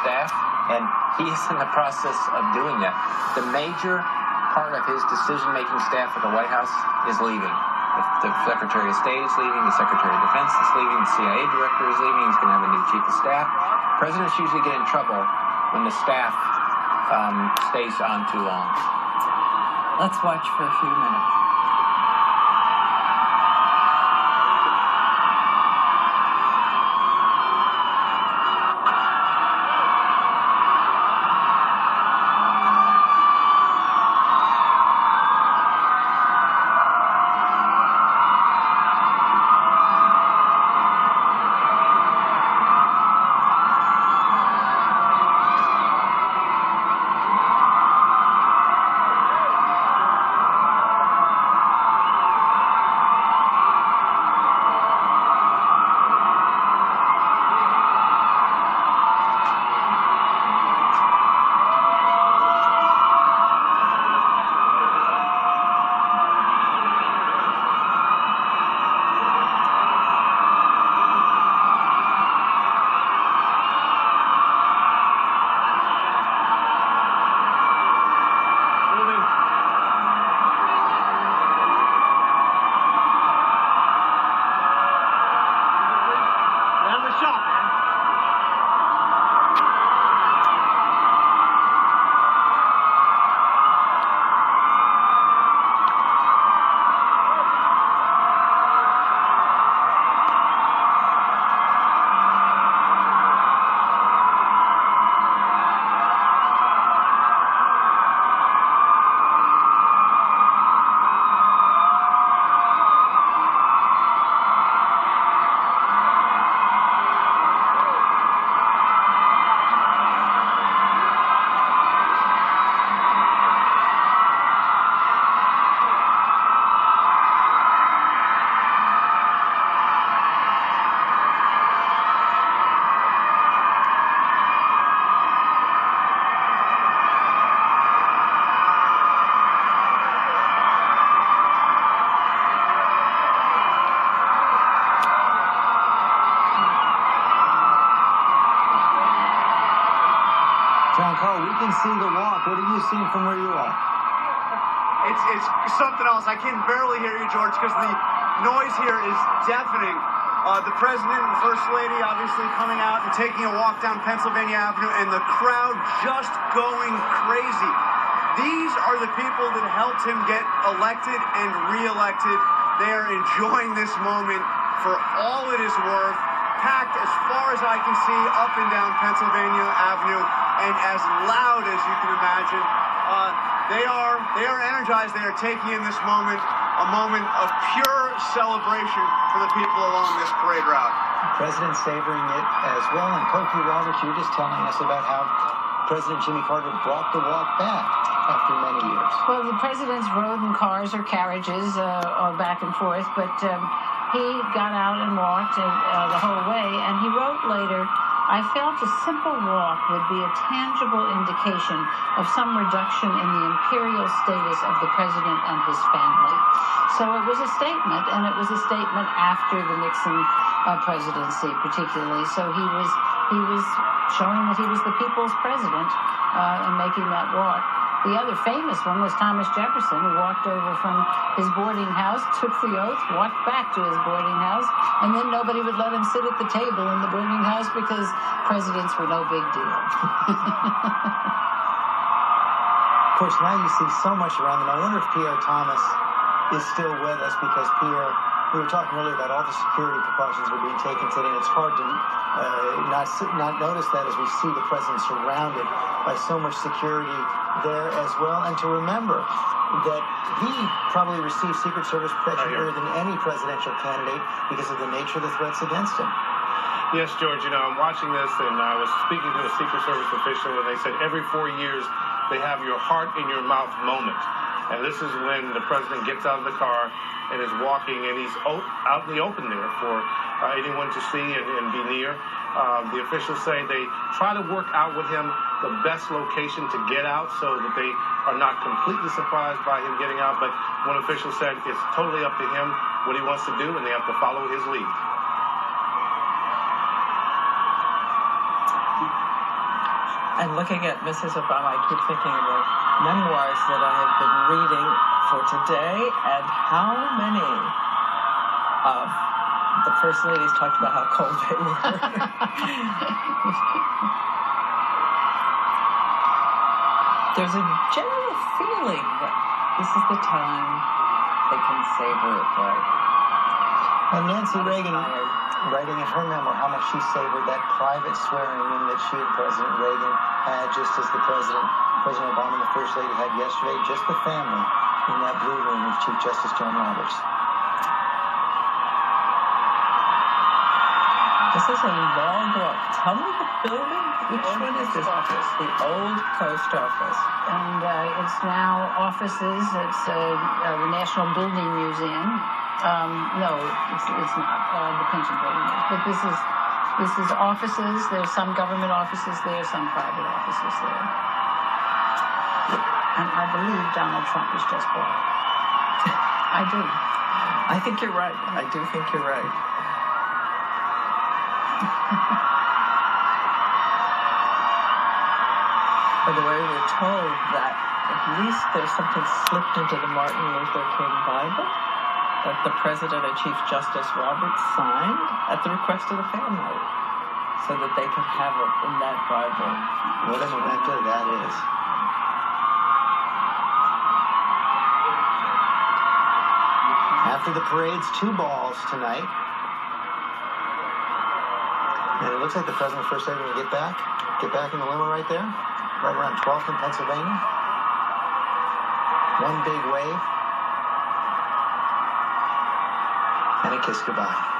staff, and he's in the process of doing that. The major part of his decision-making staff at the White House is leaving. The Secretary of State is leaving, the Secretary of Defense is leaving, the CIA director is leaving, he's going to have a new chief of staff. Presidents usually get in trouble when the staff stays on too long. Let's watch for a few minutes. John Carl, we can see the walk. What are you seeing from where you are? It's something else. I can barely hear you, George, because the noise here is deafening. The president and first lady obviously coming out and taking a walk down Pennsylvania Avenue, and the crowd just going crazy. These are the people that helped him get elected and reelected. They are enjoying this moment for all it is worth. Packed as far as I can see up and down Pennsylvania Avenue, and as loud as you can imagine. They are energized. They are taking in this moment, a moment of pure celebration for the people along this parade route. The president's savoring it as well. And Kofi Roberts, you were just telling us about how President Jimmy Carter brought the walk back after many years. Well, the presidents rode in cars or carriages or back and forth, but he got out and walked the whole way, and he wrote later, "I felt a simple walk would be a tangible indication of some reduction in the imperial status of the president and his family." So it was a statement, and it was a statement after the Nixon presidency, particularly. So he was showing that he was the people's president and making that walk. The other famous one was Thomas Jefferson, who walked over from his boarding house, took the oath, walked back to his boarding house, and then nobody would let him sit at the table in the boarding house because presidents were no big deal. Of course, now you see so much around them. I wonder if Pierre Thomas is still with us, because Pierre, we were talking earlier about all the security precautions that are being taken today, and it's hard to not notice that as we see the president surrounded by so much security there as well, and to remember that he probably received Secret Service protection more than any presidential candidate because of the nature of the threats against him. Yes, George, I'm watching this, and I was speaking to a Secret Service official, and they said every 4 years they have your heart in your mouth moment. And this is when the president gets out of the car and is walking, and he's out in the open there for anyone to see and be near. The officials say they try to work out with him the best location to get out so that they are not completely surprised by him getting out. But one official said it's totally up to him what he wants to do, and they have to follow his lead. And looking at Mrs. Obama, I keep thinking of the memoirs that I have been reading for today, and how many of the first ladies talked about how cold they were. There's a general feeling that this is the time they can savor it right. And Nancy Reagan, writing in her memoir how much she savored that private swearing-in that she and President Reagan had, just as President Obama and the First Lady had yesterday, just the family in that blue room with Chief Justice John Roberts. This is a long walk. Tell me the building. Which one is this? The old post office. And it's now offices. It's the National Building Museum. No, it's not the pension building. But this is offices. There's some government offices there, some private offices there. And I believe Donald Trump was just bought it. I do. I think you're right. I do think you're right. By the way, we're told that at least there's something slipped into the Martin Luther King Bible that the President and Chief Justice Roberts signed at the request of the family so that they could have it in that Bible. What a memento that is. After the parade's 2 balls tonight. And it looks like the President and First Lady will get back in the limo right there, right around 12th in Pennsylvania. One big wave. And a kiss goodbye.